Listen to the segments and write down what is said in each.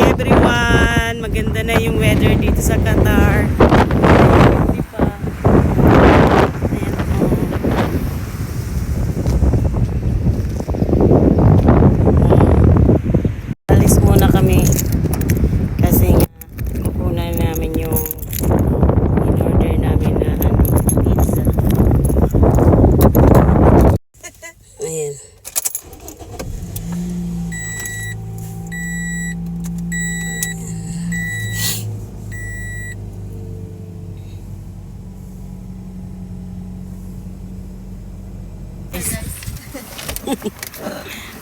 everyone! Maganda na yung weather dito sa Qatar. Hindi pa. Ayan po. Alis muna kami kasi kukunan namin yung in-order namin na pizza. Ayan.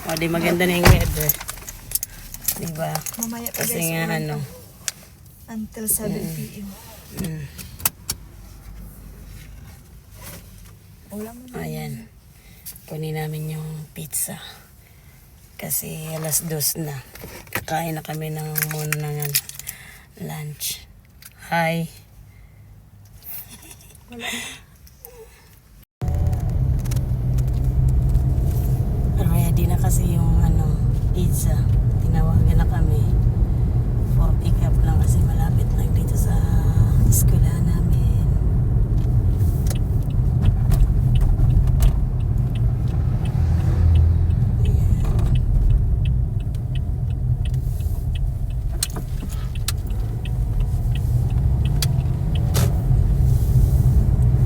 O, di maganda na yung weather. Diba? Mamaya pa Kasi guys, nga ulan ano. pa. Until 7 p.m. Ulan mo na. Ayan. Kunin namin yung pizza. Kasi alas 2 na. Kakain na kami ng muna ng lunch. Hi. Ready na kasi yung pizza. Tinawagan na kami. For pick up lang kasi malapit lang dito sa eskwela namin.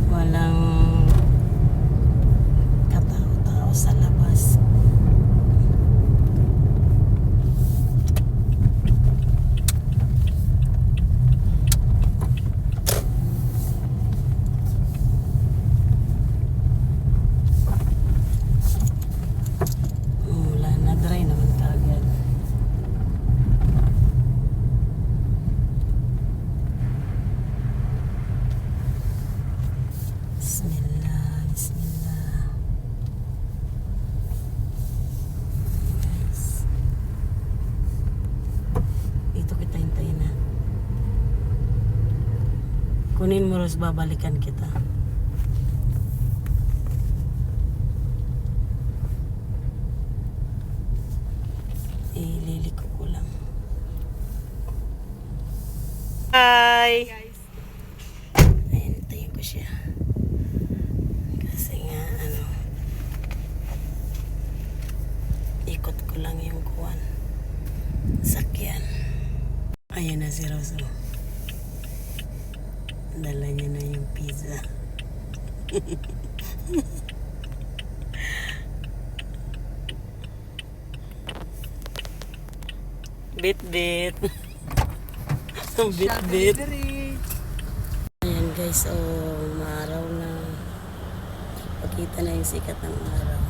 Walang katao-tao sa labas. Wala na, dry naman kagad. Bismillah, bismillah. Guys. Dito kita hintayin na. Kunin mo, Ros, babalikan kita. Ililiko ko lang. Hi! Guys, Hintayin ko siya. Kasi nga, ikot ko lang yung kuwan. Sakyan. Ayan na si Roso. Dala niya na yung pizza. Bit-bit. Bit-bit. delivery. Ayan guys, maaraw na. Pakita na yung sikat ng araw.